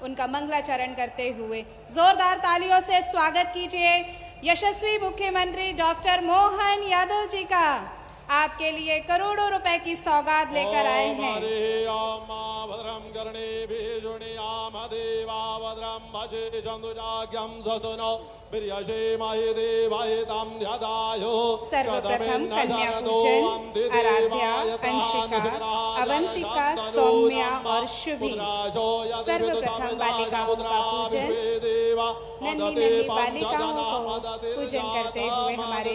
उनका मंगलाचरण करते हुए जोरदार तालियों से स्वागत कीजिए यशस्वी मुख्यमंत्री डॉक्टर मोहन यादव जी का। आपके लिए करोड़ों रुपए की सौगात लेकर आए हैं। भद्रम कर्णे भीषुणियाम देवा भद्रम भजे चंदुराग्यम सतनो प्रियशे महि देवाय तम ध्यादायो। सर्वप्रथम कन्या पूजन आराध्या, अंशिका, अवंतिका, सौम्या और शुभी। सर्वप्रथम बालिकाओं का पूजन, नन्ही नन्ही बालिकाओं को पूजन करते हुए हमारे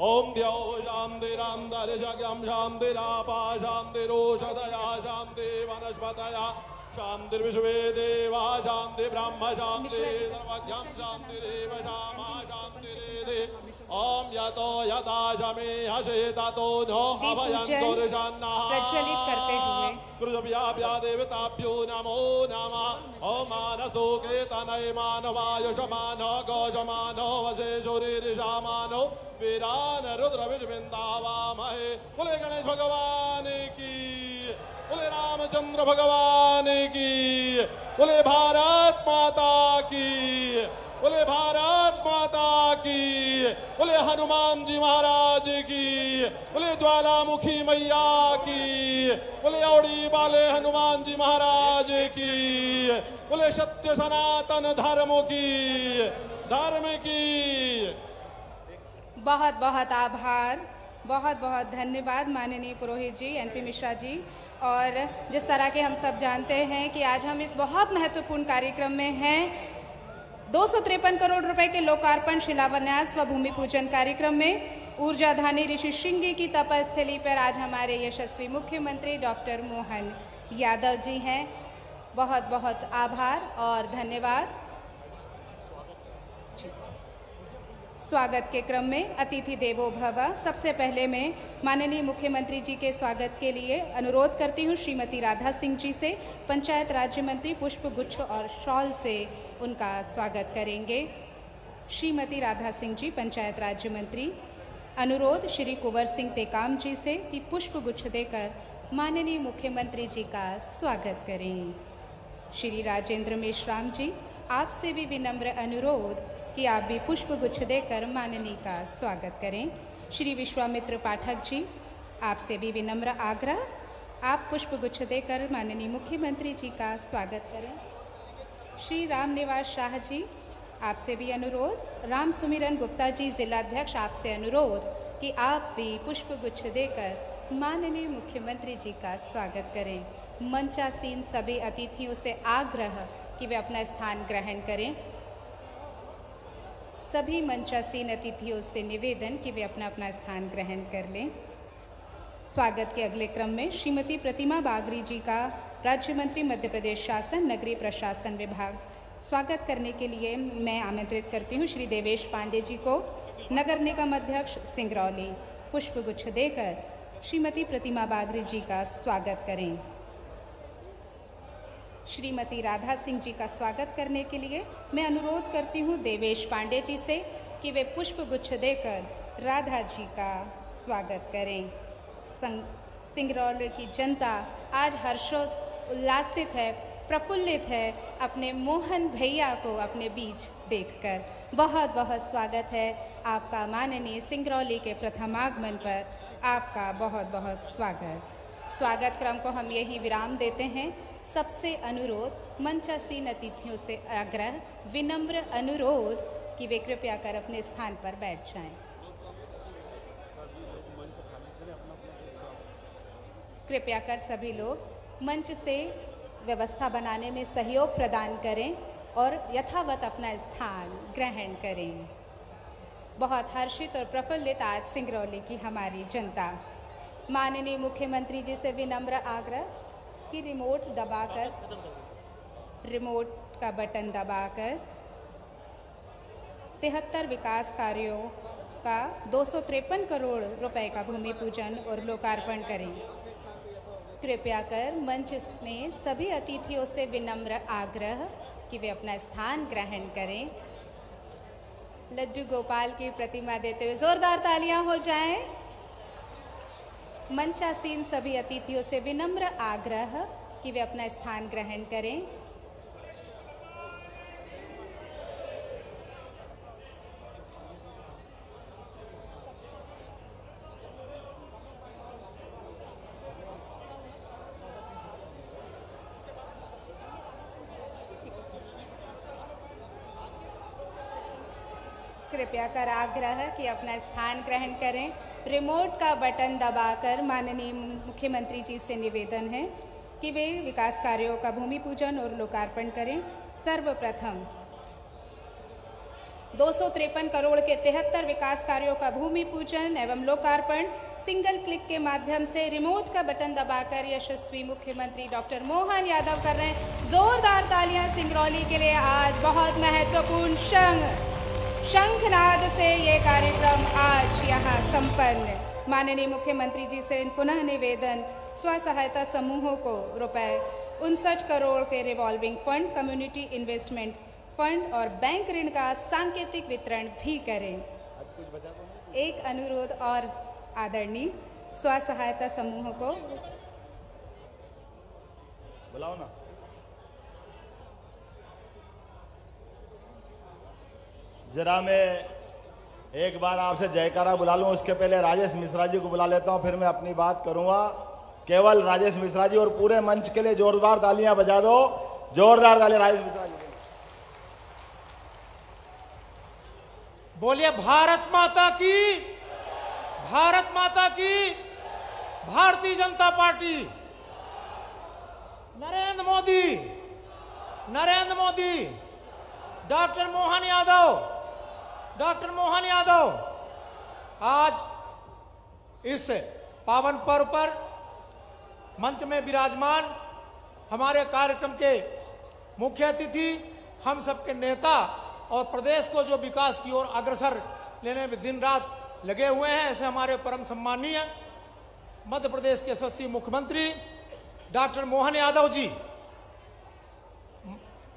ओम द्यौ शांतिरांतरिक्षगम शांतिरापा शांतिरोषधया शांति वनस्पतया शांतिर्विश्वे देवा शांति ब्रह्म शांति सर्वज्ञं शांतिरेव शामा शांतिरेधि। ओम यतो यथा शमे हसे ततो नो अभयंतुर्षन्नः। प्रज्वलित करते हुए कृतव्याभ्या देवताभ्यो नमो नमः। ओम मानसो केतनय मानवायुषमानो गोजमानो वसे शरीरिषामानो वीरान रुद्र विजविंदावामहे। बोले गणेश भगवान की, बोले रामचंद्र भगवान की, बोले भारत माता की, बोले भारत माता की, बोले हनुमान जी महाराज की, बोले ज्वालामुखी मैया की, बोले औड़ी वाले हनुमान जी महाराज की, बोले सत्य सनातन धर्म की। बहुत बहुत आभार, बहुत बहुत धन्यवाद माननीय पुरोहित जी, एनपी मिश्रा जी। और जिस तरह के हम सब जानते हैं कि आज हम इस बहुत महत्वपूर्ण कार्यक्रम में हैं, 253 करोड़ रुपए के लोकार्पण, शिलान्यास व भूमि पूजन कार्यक्रम में ऊर्जाधानी ऋषि श्रृंगी की तपस्थली पर आज हमारे यशस्वी मुख्यमंत्री डॉक्टर मोहन यादव जी हैं। बहुत बहुत आभार और धन्यवाद। स्वागत के क्रम में अतिथि देवो भव। सबसे पहले मैं माननीय मुख्यमंत्री जी के स्वागत के लिए अनुरोध करती हूँ श्रीमती राधा सिंह जी से। पंचायत राज्य मंत्री पुष्प गुच्छ और शॉल से उनका स्वागत करेंगे। श्रीमती राधा सिंह जी, पंचायत राज्य मंत्री। अनुरोध श्री कुंवर सिंह टेकाम जी से कि पुष्प गुच्छ देकर माननीय मुख्यमंत्री जी का स्वागत करें। श्री राजेंद्र मेश्राम जी, आपसे भी विनम्र अनुरोध कि आप भी पुष्प गुच्छ देकर माननीय का स्वागत करें। श्री विश्वामित्र पाठक जी, आपसे भी विनम्र आग्रह, आप पुष्प गुच्छ देकर माननीय मुख्यमंत्री जी का स्वागत करें। श्री रामनिवास शाह जी, आपसे भी अनुरोध। राम सुमिरन गुप्ता जी, जिलाध्यक्ष, आपसे अनुरोध कि आप भी पुष्प गुच्छ देकर माननीय मुख्यमंत्री जी का स्वागत करें। मंचासीन सभी अतिथियों से आग्रह कि वे अपना स्थान ग्रहण करें। सभी मंचासीन अतिथियों से निवेदन कि वे अपना अपना स्थान ग्रहण कर लें। स्वागत के अगले क्रम में श्रीमती प्रतिमा बागरी जी का राज्य मंत्री मध्य प्रदेश शासन नगरीय प्रशासन विभाग स्वागत करने के लिए मैं आमंत्रित करती हूँ श्री देवेश पांडे जी को। नगर निगम अध्यक्ष सिंगरौली, पुष्प गुच्छ देकर श्रीमती प्रतिमा बागरी जी का स्वागत करें। श्रीमती राधा सिंह जी का स्वागत करने के लिए मैं अनुरोध करती हूँ देवेश पांडे जी से कि वे पुष्प गुच्छ देकर राधा जी का स्वागत करें। सिंगरौली की जनता आज हर्षोल्लासित है, प्रफुल्लित है अपने मोहन भैया को अपने बीच देखकर। बहुत बहुत स्वागत है आपका माननीय सिंगरौली के प्रथम आगमन पर, आपका बहुत बहुत स्वागत क्रम को हम यही विराम देते हैं। सबसे अनुरोध, मंचासीन अतिथियों से आग्रह, विनम्र अनुरोध कि वे कृपया कर अपने स्थान पर बैठ जाएं। कृपया कर सभी लोग मंच से व्यवस्था बनाने में सहयोग प्रदान करें और यथावत अपना स्थान ग्रहण करें। बहुत हर्षित और प्रफुल्लित आज सिंगरौली की हमारी जनता। माननीय मुख्यमंत्री जी से विनम्र आग्रह कि रिमोट का बटन दबाकर 73 विकास कार्यों का 253 करोड़ रुपए का भूमि पूजन और लोकार्पण करें। कृपया कर मंच में सभी अतिथियों से विनम्र आग्रह कि वे अपना स्थान ग्रहण करें। लड्डू गोपाल की प्रतिमा देते हुए जोरदार तालियां हो जाएं। मंचासीन सभी अतिथियों से विनम्र आग्रह कि वे अपना स्थान ग्रहण करें। कृपया कर आग्रह कि अपना स्थान ग्रहण करें। रिमोट का बटन दबाकर माननीय मुख्यमंत्री जी से निवेदन है कि वे विकास कार्यों का भूमि पूजन और लोकार्पण करें। सर्वप्रथम 253 करोड़ के 73 विकास कार्यों का भूमि पूजन एवं लोकार्पण सिंगल क्लिक के माध्यम से रिमोट का बटन दबाकर यशस्वी मुख्यमंत्री डॉक्टर मोहन यादव कर रहे हैं। जोरदार तालियां सिंगरौली के लिए। आज बहुत महत्वपूर्ण शंखनाद से ये कार्यक्रम आज यहाँ संपन्न। माननीय मुख्यमंत्री जी से पुनः निवेदन, स्व सहायता समूहों को ₹59 करोड़ के revolving fund, community investment fund और बैंक ऋण का सांकेतिक वितरण भी करें। एक अनुरोध और आदरणीय, स्व सहायता समूहों को बुलाओ ना। जरा मैं एक बार आपसे जयकारा बुला लूं, उसके पहले राजेश मिश्रा जी को बुला लेता हूं, फिर मैं अपनी बात करूंगा। केवल राजेश मिश्रा जी और पूरे मंच के लिए जोरदार तालियां बजा दो। जोरदार तालियां राजेश मिश्रा जी। बोलिए भारत माता की, भारत माता की, Bharatiya Janata party, Narendra Modi, Narendra Modi, doctor Mohan Yadav, doctor Mohan Yadav. आज इस पावन पर्व पर मंच में विराजमान हमारे कार्यक्रम के मुख्य अतिथि, हम सबके नेता और प्रदेश को जो विकास की ओर अग्रसर लेने में दिन रात लगे हुए हैं, ऐसे हमारे परम सम्मानीय मध्य प्रदेश के यशस्वी मुख्यमंत्री डॉक्टर मोहन यादव जी।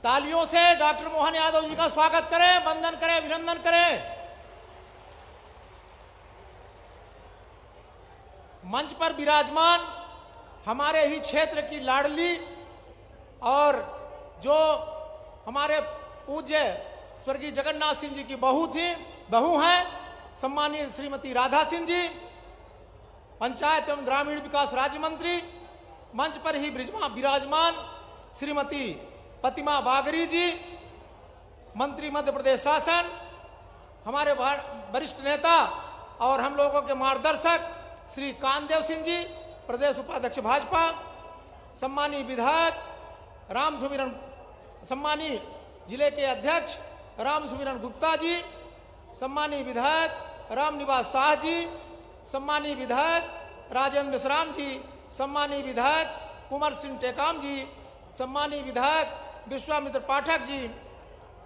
तालियों से डॉक्टर मोहन यादव जी का स्वागत करें, वंदन करें, अभिनंदन करें। मंच पर विराजमान हमारे ही क्षेत्र की लाडली और जो हमारे पूज्य स्वर्गीय जगन्नाथ सिंह जी की बहू हैं, सम्मानीय श्रीमती राधा सिंह जी, पंचायत एवं ग्रामीण विकास राज्य मंत्री। मंच पर ही विराजमान श्रीमती प्रतिमा बागरी जी, मंत्री मध्य प्रदेश शासन, हमारे वरिष्ठ नेता और हम लोगों के मार्गदर्शक श्री कानदेव सिंह जी, प्रदेश उपाध्यक्ष भाजपा, सम्मानीय विधायक राम सुमिरन, सम्मानीय जिले के अध्यक्ष राम सुमिरन गुप्ता जी, सम्मानीय विधायक रामनिवास शाह जी, सम्मानीय विधायक राजेंद्र मिश्राम जी, सम्मानीय विधायक कुंवर सिंह टेकाम जी, सम्मानीय विधायक विश्वामित्र पाठक जी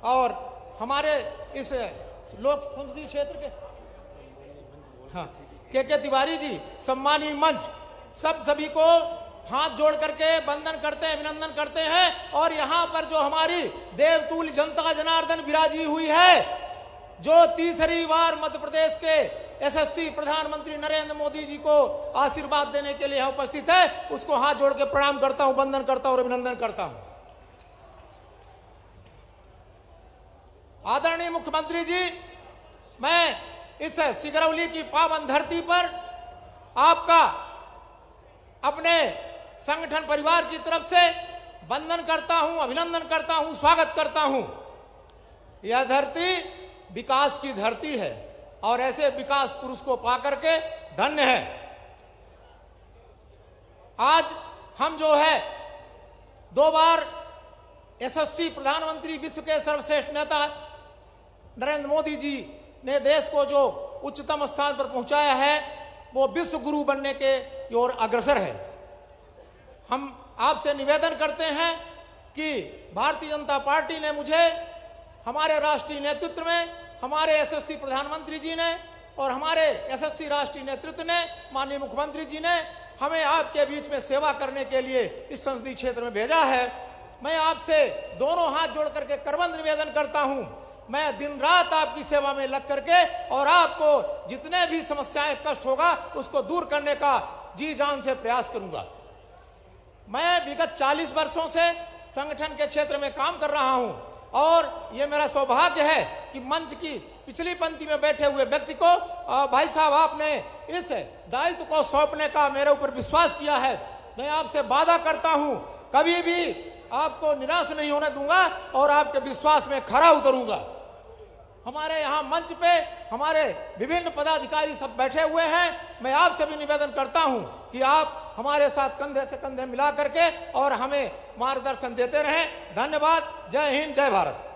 और हमारे इस लोक संसदीय क्षेत्र के के तिवारी जी, सम्मानीय मंच, सभी को हाथ जोड़ करके वंदन करते हैं, अभिनंदन करते हैं। और यहाँ पर जो हमारी देवतुल्य जनता जनार्दन विराजी हुई है, जो तीसरी बार मध्य प्रदेश के यशस्वी प्रधानमंत्री नरेंद्र मोदी जी को आशीर्वाद देने के लिए यहाँ उपस्थित है, उसको हाथ जोड़ के प्रणाम करता हूं, वंदन करता हूं और अभिनंदन करता हूं। आदरणीय मुख्यमंत्री जी, मैं इस सिंगरौली की पावन धरती पर आपका अपने संगठन परिवार की तरफ से वंदन करता हूं, अभिनंदन करता हूं, स्वागत करता हूं। यह धरती विकास की धरती है और ऐसे विकास पुरुष को पाकर के धन्य है। आज हम जो है 2 बार यशस्वी प्रधानमंत्री, विश्व के सर्वश्रेष्ठ नेता नरेंद्र मोदी जी ने देश को जो उच्चतम स्थान पर पहुंचाया है, वो विश्व गुरु बनने के ओर अग्रसर है। हम आपसे निवेदन करते हैं कि भारतीय जनता पार्टी ने मुझे हमारे राष्ट्रीय नेतृत्व में, हमारे यशस्वी प्रधानमंत्री जी ने और हमारे यशस्वी राष्ट्रीय नेतृत्व ने, माननीय मुख्यमंत्री जी ने हमें आपके बीच में सेवा करने के लिए इस संसदीय क्षेत्र में भेजा है। मैं आपसे दोनों हाथ जोड़ करके करबंद निवेदन करता हूं, मैं दिन रात आपकी सेवा में लग करके और आपको जितने भी समस्याएं, कष्ट होगा उसको दूर करने का जी जान से प्रयास करूंगा। मैं विगत 40 वर्षों से संगठन के क्षेत्र में काम कर रहा हूं और ये मेरा सौभाग्य है कि मंच की पिछली पंक्ति में बैठे हुए व्यक्ति को भाई साहब आपने इस दायित्व को सौंपने का मेरे ऊपर विश्वास किया है। मैं आपसे वादा करता हूं कभी भी आपको निराश नहीं होने दूंगा और आपके विश्वास में खरा उतरूंगा। हमारे यहाँ मंच पे हमारे विभिन्न पदाधिकारी सब बैठे हुए हैं। मैं आपसे भी निवेदन करता हूं कि आप हमारे साथ कंधे से कंधे मिला करके और हमें मार्गदर्शन देते रहें। धन्यवाद। जय हिंद, जय भारत।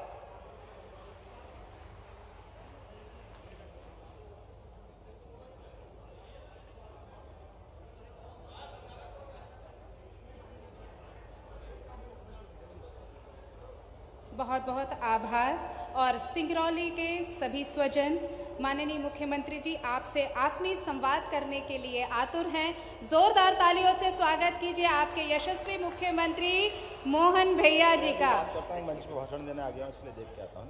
बहुत बहुत आभार। और सिंगरौली के सभी स्वजन माननीय मुख्यमंत्री जी आपसे आत्मीय संवाद करने के लिए आतुर हैं। जोरदार तालियों से स्वागत कीजिए आपके यशस्वी मुख्यमंत्री मोहन भैया जी का। मंच पे भाषण देने आ गया इसलिए देख के आता हूँ।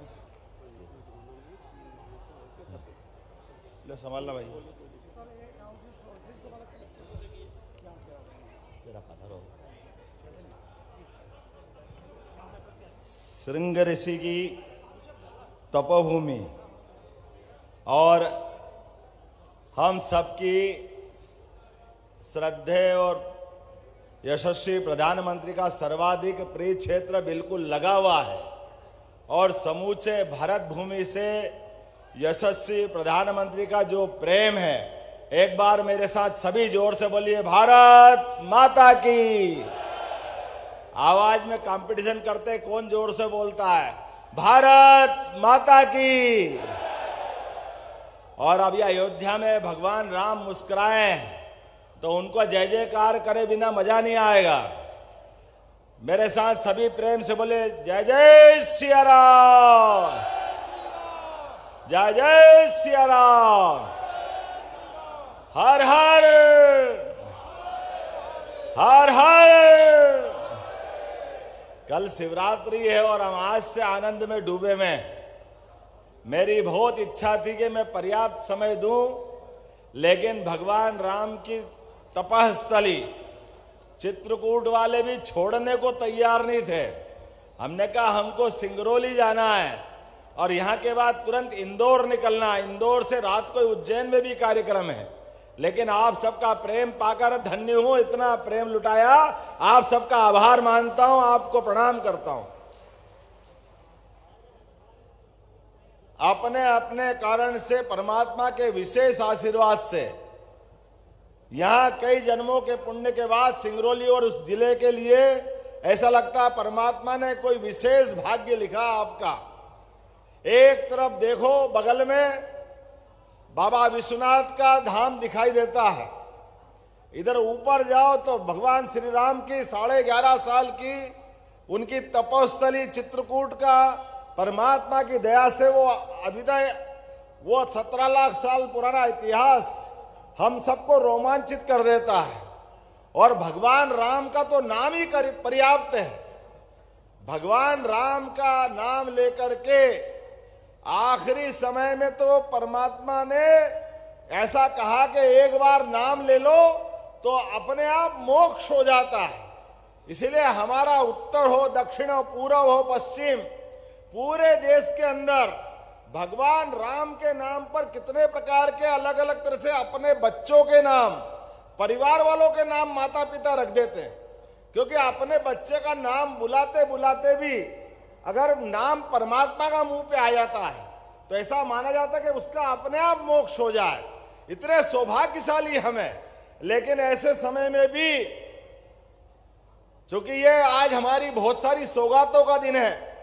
लो संभालना भाई। श्रृंग ऋषि की तपोभूमि और हम सबकी श्रद्धेय और यशस्वी प्रधानमंत्री का सर्वाधिक प्रिय क्षेत्र बिल्कुल लगा हुआ है और समूचे भारत भूमि से यशस्वी प्रधानमंत्री का जो प्रेम है, एक बार मेरे साथ सभी जोर से बोलिए, भारत माता की। आवाज में कंपटीशन करते कौन जोर से बोलता है, भारत माता की। और अभी अयोध्या में भगवान राम मुस्कुराए तो उनको जय जयकार करे बिना मजा नहीं आएगा। मेरे साथ सभी प्रेम से बोले, जय जय सिया राम, जय जय सिया राम, हर हर हर हर। कल शिवरात्रि है और हम आज से आनंद में डूबे में। मेरी बहुत इच्छा थी कि मैं पर्याप्त समय दूं, लेकिन भगवान राम की तपस्थली चित्रकूट वाले भी छोड़ने को तैयार नहीं थे। हमने कहा हमको सिंगरौली जाना है और यहां के बाद तुरंत इंदौर निकलना। इंदौर से रात को उज्जैन में भी कार्यक्रम है, लेकिन आप सबका प्रेम पाकर धन्य हूं। इतना प्रेम लुटाया, आप सबका आभार मानता हूं, आपको प्रणाम करता हूं। अपने अपने कारण से परमात्मा के विशेष आशीर्वाद से यहां कई जन्मों के पुण्य के बाद सिंगरौली और उस जिले के लिए ऐसा लगता है परमात्मा ने कोई विशेष भाग्य लिखा आपका। एक तरफ देखो बगल में बाबा विश्वनाथ का धाम दिखाई देता है, इधर ऊपर जाओ तो भगवान श्री राम की 11.5 साल की उनकी तपोस्थली चित्रकूट का परमात्मा की दया से वो 17 लाख साल पुराना इतिहास हम सबको रोमांचित कर देता है। और भगवान राम का तो नाम ही पर्याप्त है। भगवान राम का नाम लेकर के आखिरी समय में तो परमात्मा ने ऐसा कहा कि एक बार नाम ले लो तो अपने आप मोक्ष हो जाता है। इसलिए हमारा उत्तर हो, दक्षिण हो, पूर्व हो, पश्चिम, पूरे देश के अंदर भगवान राम के नाम पर कितने प्रकार के अलग अलग तरह से अपने बच्चों के नाम, परिवार वालों के नाम माता पिता रख देते हैं। क्योंकि अपने बच्चे का नाम बुलाते बुलाते भी अगर नाम परमात्मा का मुंह पे आ जाता है तो ऐसा माना जाता है कि उसका अपने आप मोक्ष हो जाए। इतने सौभाग्यशाली हमें। लेकिन ऐसे समय में भी चूंकि ये आज हमारी बहुत सारी सौगातों का दिन है,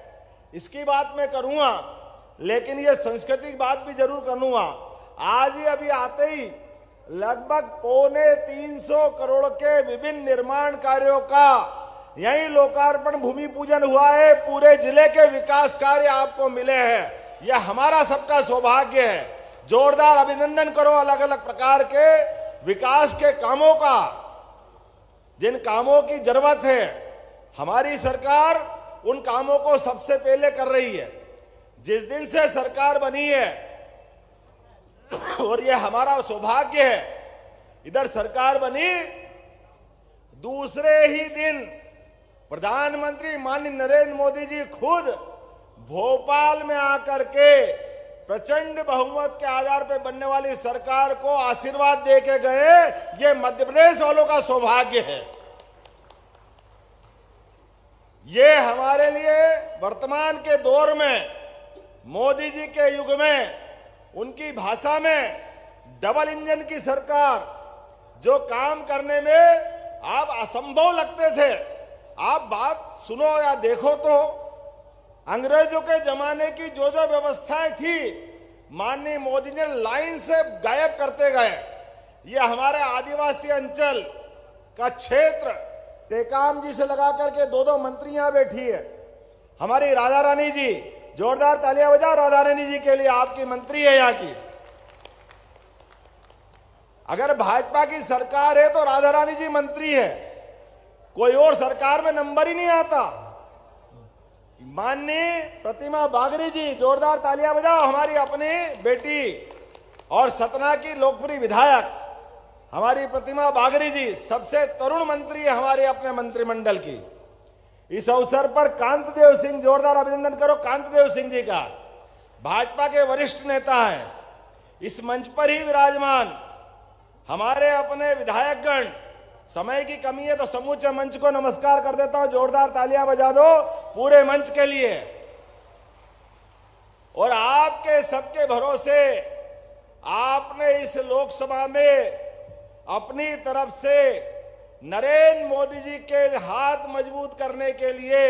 इसकी बात मैं करूंगा, लेकिन ये संस्कृति की बात भी जरूर करूंगा। आज ही अभी आते ही लगभग 325 करोड़ के विभिन्न निर्माण कार्यों का यही लोकार्पण भूमि पूजन हुआ है। पूरे जिले के विकास कार्य आपको मिले हैं, यह हमारा सबका सौभाग्य है। जोरदार अभिनंदन करो अलग अलग प्रकार के विकास के कामों का, जिन कामों की जरूरत है हमारी सरकार उन कामों को सबसे पहले कर रही है। जिस दिन से सरकार बनी है और यह हमारा सौभाग्य है, इधर सरकार बनी दूसरे ही दिन प्रधानमंत्री माननीय नरेंद्र मोदी जी खुद भोपाल में आकर के प्रचंड बहुमत के आधार पर बनने वाली सरकार को आशीर्वाद दे के गए। ये मध्य प्रदेश वालों का सौभाग्य है। ये हमारे लिए वर्तमान के दौर में, मोदी जी के युग में, उनकी भाषा में डबल इंजन की सरकार जो काम करने में आप असंभव लगते थे। आप बात सुनो या देखो तो अंग्रेजों के जमाने की जो जो व्यवस्थाएं थी माननीय मोदी ने लाइन से गायब करते गए। ये हमारे आदिवासी अंचल का क्षेत्र टेकाम जी से लगा करके दो दो मंत्री यहां बैठी है। हमारी राधा रानी जी, जोरदार तालियां बजाओ राधा रानी जी के लिए, आपकी मंत्री है यहाँ की। अगर भाजपा की सरकार है तो राधा रानी जी मंत्री है, कोई और सरकार में नंबर ही नहीं आता। माननीय प्रतिमा बागरी जी, जोरदार तालियां बजाओ, हमारी अपनी बेटी और सतना की लोकप्रिय विधायक हमारी प्रतिमा बागरी जी सबसे तरुण मंत्री है हमारे अपने मंत्रिमंडल की। इस अवसर पर कांतदेव सिंह, जोरदार अभिनंदन करो कांतदेव सिंह जी का, भाजपा के वरिष्ठ नेता हैं, इस मंच पर ही विराजमान। हमारे अपने विधायकगण, समय की कमी है तो समूचे मंच को नमस्कार कर देता हूं, जोरदार तालियां बजा दो पूरे मंच के लिए। और आपके सबके भरोसे आपने इस लोकसभा में अपनी तरफ से नरेंद्र मोदी जी के हाथ मजबूत करने के लिए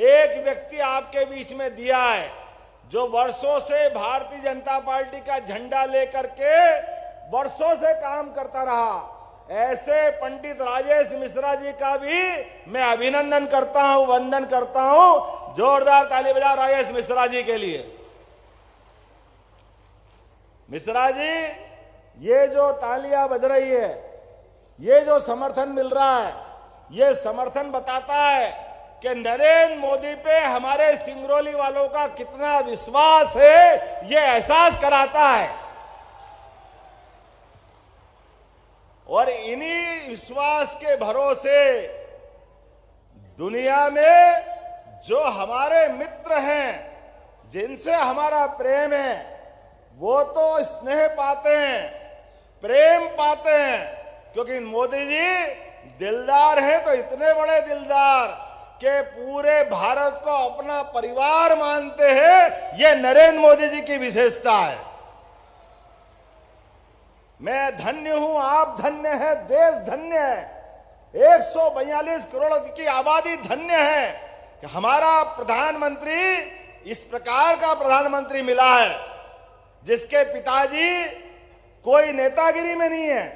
एक व्यक्ति आपके बीच में दिया है, जो वर्षों से भारतीय जनता पार्टी का झंडा लेकर के वर्षों से काम करता रहा। ऐसे पंडित राजेश मिश्रा जी का भी मैं अभिनंदन करता हूं, वंदन करता हूं। जोरदार ताली बजाओ राजेश मिश्रा जी के लिए। मिश्रा जी, ये जो तालियां बज रही है, ये जो समर्थन मिल रहा है, ये समर्थन बताता है कि नरेंद्र मोदी पे हमारे सिंगरौली वालों का कितना विश्वास है, ये एहसास कराता है। और इन्हीं विश्वास के भरोसे दुनिया में जो हमारे मित्र हैं, जिनसे हमारा प्रेम है, वो तो स्नेह पाते हैं, प्रेम पाते हैं, क्योंकि मोदी जी दिलदार हैं, तो इतने बड़े दिलदार कि पूरे भारत को अपना परिवार मानते हैं। ये नरेंद्र मोदी जी की विशेषता है। मैं धन्य हूं, आप धन्य है, देश धन्य है, 142 करोड़ की आबादी धन्य है कि हमारा प्रधानमंत्री इस प्रकार का प्रधानमंत्री मिला है, जिसके पिताजी कोई नेतागिरी में नहीं है,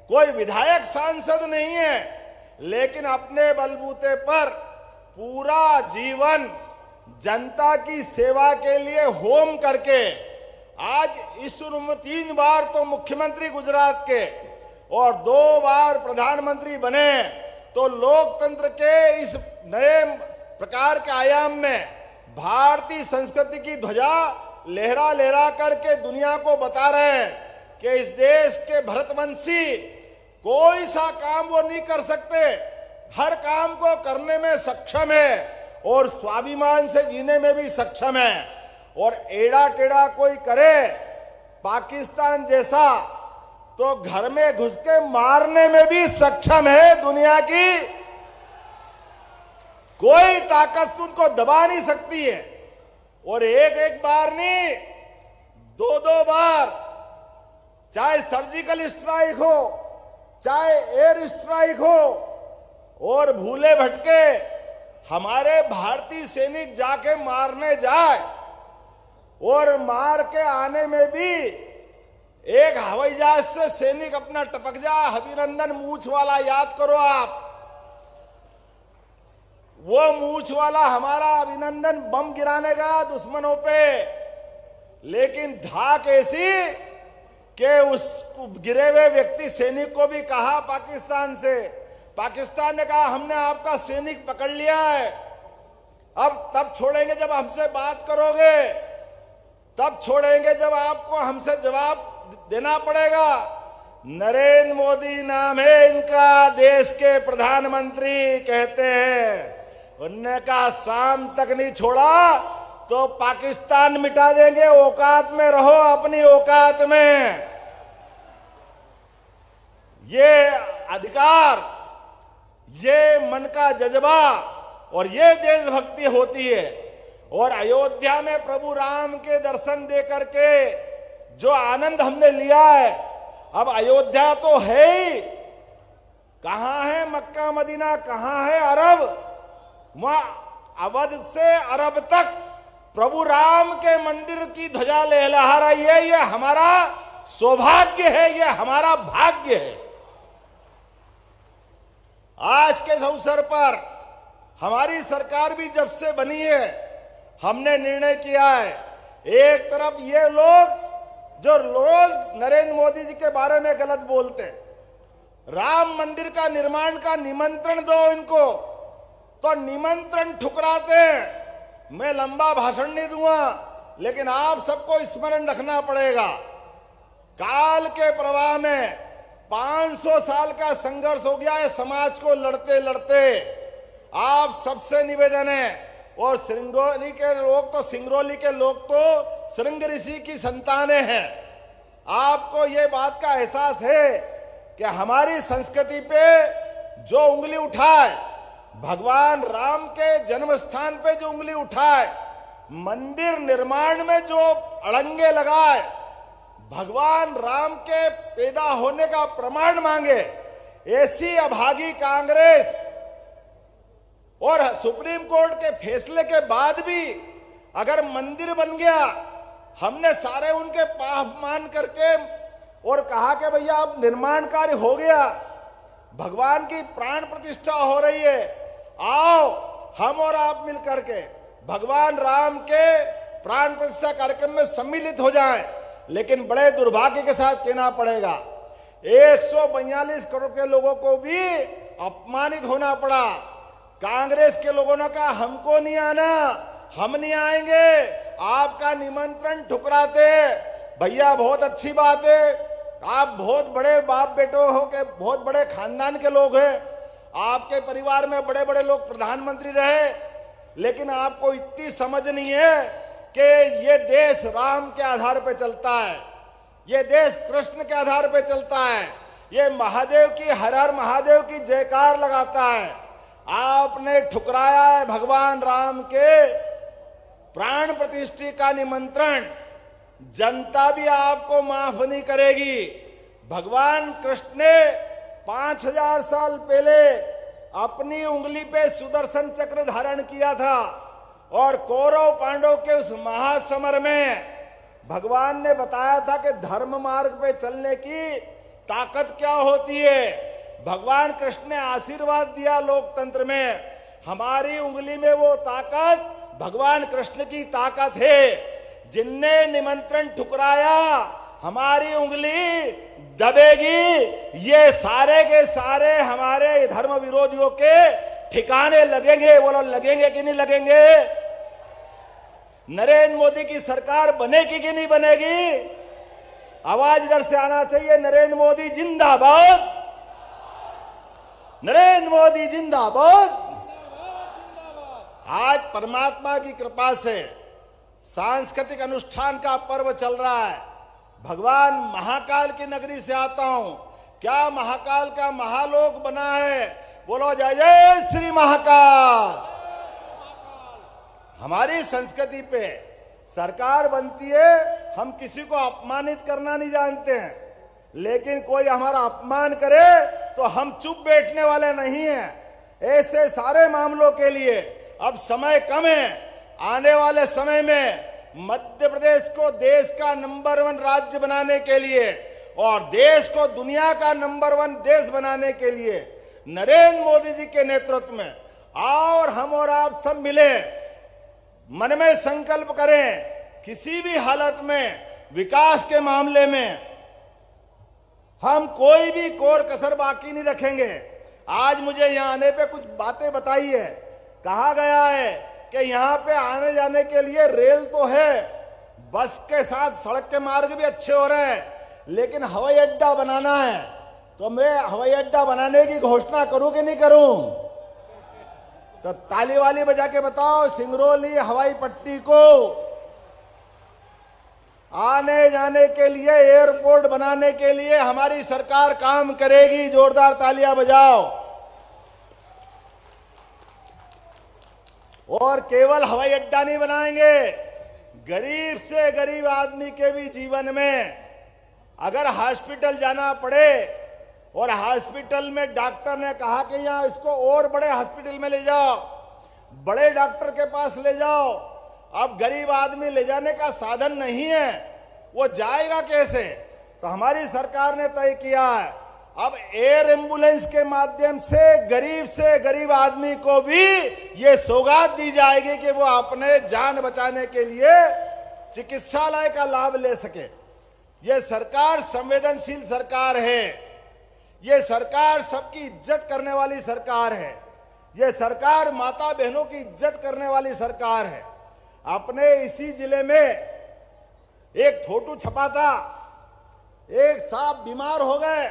कोई विधायक सांसद नहीं है, लेकिन अपने बलबूते पर पूरा जीवन जनता की सेवा के लिए होम करके आज इस उम्र में 3 बार तो मुख्यमंत्री गुजरात के और 2 बार प्रधानमंत्री बने, तो लोकतंत्र के इस नए प्रकार के आयाम में भारतीय संस्कृति की ध्वजा लहरा लहरा करके दुनिया को बता रहे हैं कि इस देश के भरतवंशी कोई सा काम वो नहीं कर सकते, हर काम को करने में सक्षम है और स्वाभिमान से जीने में भी सक्षम है। और एड़ा टेढ़ा कोई करे पाकिस्तान जैसा तो घर में घुस के मारने में भी सक्षम है। दुनिया की कोई ताकत उनको दबा नहीं सकती है। और एक बार नहीं, 2 बार, चाहे सर्जिकल स्ट्राइक हो, चाहे एयर स्ट्राइक हो, और भूले भटके हमारे भारतीय सैनिक जाके मारने जाए और मार के आने में भी एक हवाई जहाज से सैनिक अपना टपक जाए, अभिनंदन मूछ वाला, याद करो आप, वो मूछ वाला हमारा अभिनंदन बम गिराने का दुश्मनों पे, लेकिन धाक ऐसी कि उस गिरे हुए व्यक्ति सैनिक को भी कहा पाकिस्तान से, पाकिस्तान ने कहा हमने आपका सैनिक पकड़ लिया है, अब तब छोड़ेंगे जब हमसे बात करोगे, तब छोड़ेंगे जब आपको हमसे जवाब देना पड़ेगा। नरेंद्र मोदी नाम है इनका, देश के प्रधानमंत्री कहते हैं। उनने कहा शाम तक नहीं छोड़ा तो पाकिस्तान मिटा देंगे, औकात में रहो, अपनी औकात में। ये अधिकार, ये मन का जज्बा और ये देशभक्ति होती है। और अयोध्या में प्रभु राम के दर्शन दे करके जो आनंद हमने लिया है, अब अयोध्या तो है ही, कहां है मक्का मदीना, कहां है अरब? वहां अवध से अरब तक प्रभु राम के मंदिर की ध्वजा लहरा रही है। ये हमारा सौभाग्य है, ये हमारा भाग्य है। आज के अवसर पर हमारी सरकार भी जब से बनी है, हमने निर्णय किया है, एक तरफ ये लोग जो रोज नरेंद्र मोदी जी के बारे में गलत बोलते हैं, राम मंदिर का निर्माण का निमंत्रण दो इनको, तो निमंत्रण ठुकराते हैं। मैं लंबा भाषण नहीं दूंगा, लेकिन आप सबको स्मरण रखना पड़ेगा, काल के प्रवाह में 500 साल का संघर्ष हो गया है समाज को लड़ते लड़ते। आप सबसे निवेदन है, और सिंगरौली के लोग तो श्रृंग ऋषि की संतानें हैं। आपको ये बात का एहसास है कि हमारी संस्कृति पे जो उंगली उठाए, भगवान राम के जन्म स्थान पे जो उंगली उठाए, मंदिर निर्माण में जो अड़ंगे लगाए, भगवान राम के पैदा होने का प्रमाण मांगे, ऐसी अभागी कांग्रेस और सुप्रीम कोर्ट के फैसले के बाद भी अगर मंदिर बन गया, हमने सारे उनके पाप मान करके और कहा कि भैया अब निर्माण कार्य हो गया, भगवान की प्राण प्रतिष्ठा हो रही है, आओ हम और आप मिलकर के भगवान राम के प्राण प्रतिष्ठा कार्यक्रम में सम्मिलित हो जाएं। लेकिन बड़े दुर्भाग्य के साथ कहना पड़ेगा, 142 करोड़ के लोगों को भी अपमानित होना पड़ा। कांग्रेस के लोगों ने कहा हमको नहीं आना, हम नहीं आएंगे, आपका निमंत्रण ठुकराते। भैया बहुत अच्छी बात है, आप बहुत बड़े बाप बेटो हो के बहुत बड़े खानदान के लोग हैं, आपके परिवार में बड़े बड़े लोग प्रधानमंत्री रहे, लेकिन आपको इतनी समझ नहीं है कि ये देश राम के आधार पर चलता है, ये देश कृष्ण के आधार पर चलता है, ये महादेव की हर हर महादेव की जयकार लगाता है। आपने ठुकराया है भगवान राम के प्राण प्रतिष्ठा का निमंत्रण, जनता भी आपको माफ नहीं करेगी। भगवान कृष्ण ने 5000 साल पहले अपनी उंगली पे सुदर्शन चक्र धारण किया था, और कौरव पांडव के उस महासमर में भगवान ने बताया था कि धर्म मार्ग पे चलने की ताकत क्या होती है। भगवान कृष्ण ने आशीर्वाद दिया लोकतंत्र में, हमारी उंगली में वो ताकत भगवान कृष्ण की ताकत है। जिनने निमंत्रण ठुकराया, हमारी उंगली दबेगी, ये सारे के सारे हमारे धर्म विरोधियों के ठिकाने लगेंगे। बोलो लगेंगे कि नहीं लगेंगे? नरेंद्र मोदी की सरकार बनेगी कि नहीं बनेगी? आवाज इधर से आना चाहिए, नरेंद्र मोदी जिंदाबाद, नरेंद्र मोदी जिंदाबाद। आज परमात्मा की कृपा से सांस्कृतिक अनुष्ठान का पर्व चल रहा है। भगवान महाकाल की नगरी से आता हूं, क्या महाकाल का महालोक बना है? बोलो जय जय श्री महाकाल। हमारी संस्कृति पे सरकार बनती है, हम किसी को अपमानित करना नहीं जानते हैं, लेकिन कोई हमारा अपमान करे तो हम चुप बैठने वाले नहीं हैं। ऐसे सारे मामलों के लिए अब समय कम है। आने वाले समय में मध्य प्रदेश को देश का नंबर 1 राज्य बनाने के लिए और देश को दुनिया का नंबर 1 देश बनाने के लिए नरेंद्र मोदी जी के नेतृत्व में और हम और आप सब मिले, मन में संकल्प करें, किसी भी हालत में विकास के मामले में हम कोई भी कोर कसर बाकी नहीं रखेंगे। आज मुझे यहाँ आने पे कुछ बातें बताई है, कहा गया है कि यहाँ पे आने जाने के लिए रेल तो है, बस के साथ सड़क के मार्ग भी अच्छे हो रहे हैं, लेकिन हवाई अड्डा बनाना है तो मैं हवाई अड्डा बनाने की घोषणा करूं कि नहीं करूं? तो ताली वाली बजा के बताओ, सिंगरौली हवाई पट्टी को आने जाने के लिए, एयरपोर्ट बनाने के लिए हमारी सरकार काम करेगी। जोरदार तालियां बजाओ। और केवल हवाई अड्डा नहीं बनाएंगे, गरीब से गरीब आदमी के भी जीवन में अगर हॉस्पिटल जाना पड़े और हॉस्पिटल में डॉक्टर ने कहा कि यहां इसको और बड़े हॉस्पिटल में ले जाओ, बड़े डॉक्टर के पास ले जाओ, अब गरीब आदमी ले जाने का साधन नहीं है, वो जाएगा कैसे? तो हमारी सरकार ने तय किया है अब एयर एम्बुलेंस के माध्यम से गरीब आदमी को भी ये सौगात दी जाएगी कि वो अपने जान बचाने के लिए चिकित्सालय का लाभ ले सके। ये सरकार संवेदनशील सरकार है, ये सरकार सबकी इज्जत करने वाली सरकार है, ये सरकार माता बहनों की इज्जत करने वाली सरकार है। अपने इसी जिले में एक फोटो छपा था, एक साहब बीमार हो गए,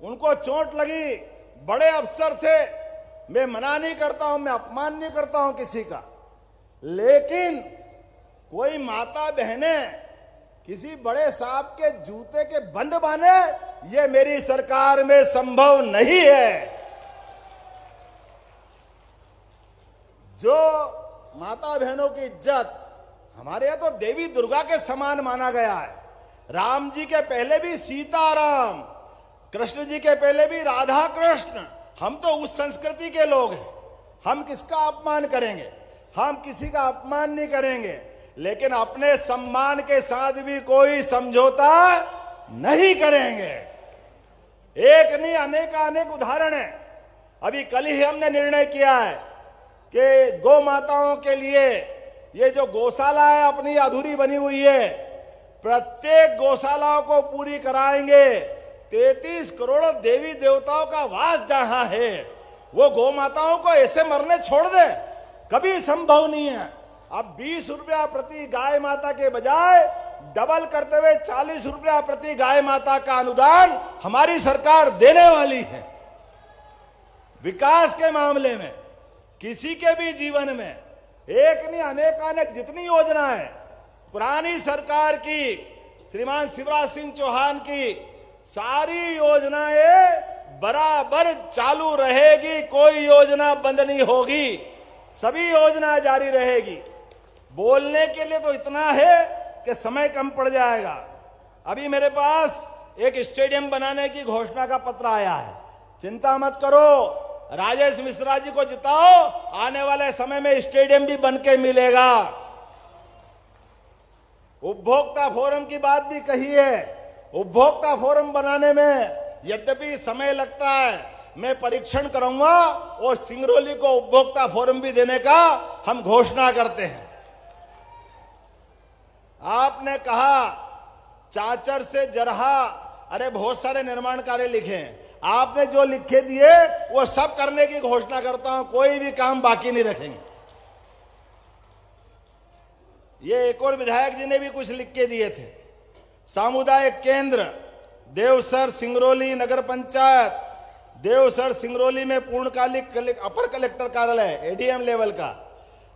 उनको चोट लगी, बड़े अफसर थे, मैं मना नहीं करता हूं, मैं अपमान नहीं करता हूं किसी का, लेकिन कोई माता बहने किसी बड़े साहब के जूते के बंद बांधे, ये मेरी सरकार में संभव नहीं है। जो माता बहनों की इज्जत हमारे यहां तो देवी दुर्गा के समान माना गया है। राम जी के पहले भी सीताराम, कृष्ण जी के पहले भी राधा कृष्ण। हम तो उस संस्कृति के लोग हैं, हम किसका अपमान करेंगे? हम किसी का अपमान नहीं करेंगे, लेकिन अपने सम्मान के साथ भी कोई समझौता नहीं करेंगे। एक नहीं अनेक उदाहरण है। अभी कल ही हमने निर्णय किया है कि गौ माताओं के लिए ये जो गौशाला है अपनी अधूरी बनी हुई है, प्रत्येक गौशालाओं को पूरी कराएंगे। 33 करोड़ देवी देवताओं का वास जहां है, वो गौ माताओं को ऐसे मरने छोड़ दे, कभी संभव नहीं है। अब 20 रुपया प्रति गाय माता के बजाय डबल करते हुए 40 रुपया प्रति गाय माता का अनुदान हमारी सरकार देने वाली है। विकास के मामले में किसी के भी जीवन में एक नहीं अनेक जितनी योजना है, पुरानी सरकार की, श्रीमान शिवराज सिंह चौहान की सारी योजनाएं बराबर चालू रहेगी, कोई योजना बंद नहीं होगी, सभी योजना जारी रहेगी। बोलने के लिए तो इतना है कि समय कम पड़ जाएगा। अभी मेरे पास एक स्टेडियम बनाने की घोषणा का पत्र आया है, चिंता मत करो, राजेश मिश्रा जी को जिताओ, आने वाले समय में स्टेडियम भी बन के मिलेगा। उपभोक्ता फोरम की बात भी कही है, उपभोक्ता फोरम बनाने में यद्यपि समय लगता है, मैं परीक्षण करूंगा और सिंगरौली को उपभोक्ता फोरम भी देने का हम घोषणा करते हैं। आपने कहा चाचर से जरहा, अरे बहुत सारे निर्माण कार्य लिखे हैं, आपने जो लिखे दिए वो सब करने की घोषणा करता हूं, कोई भी काम बाकी नहीं रखेंगे। ये एक और विधायक जी ने भी कुछ लिख के दिए थे। सामुदायिक केंद्र देवसर सिंगरौली नगर पंचायत, देवसर सिंगरौली में पूर्णकालिक अपर कलेक्टर कार्यालय एडीएम लेवल का।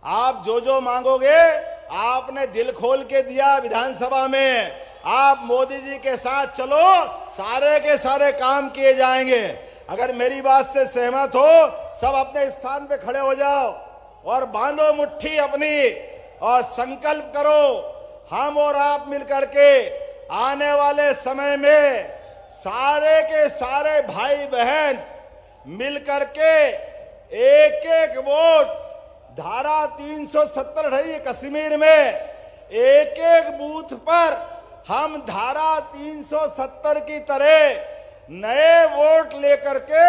आप जो जो मांगोगे आपने दिल खोल के दिया विधानसभा में, आप मोदी जी के साथ चलो, सारे के सारे काम किए जाएंगे। अगर मेरी बात से सहमत हो, सब अपने स्थान पे खड़े हो जाओ और बांधो मुट्ठी अपनी और संकल्प करो, हम और आप मिलकर के आने वाले समय में सारे के सारे भाई बहन मिलकर के एक एक वोट, धारा 370 रही कश्मीर में, एक एक बूथ पर हम धारा 370 की तरह नए वोट लेकर के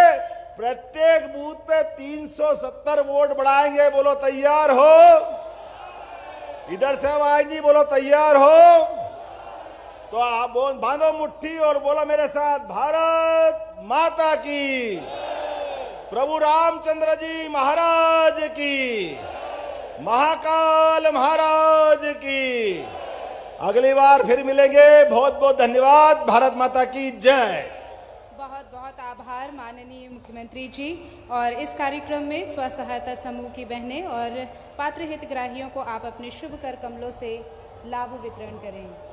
प्रत्येक बूथ पे 370 वोट बढ़ाएंगे। बोलो तैयार हो? इधर से आवाज नहीं, बोलो तैयार हो? तो आप बांधो मुट्ठी और बोलो मेरे साथ, भारत माता की, प्रभु रामचंद्र जी महाराज की, महाकाल महाराज की। अगली बार फिर मिलेंगे। बहुत बहुत धन्यवाद। भारत माता की जय। बहुत बहुत आभार माननीय मुख्यमंत्री जी। और इस कार्यक्रम में स्व सहायता समूह की बहनें और पात्र हितग्राहियों को आप अपने शुभ कर कमलों से लाभ वितरण करें।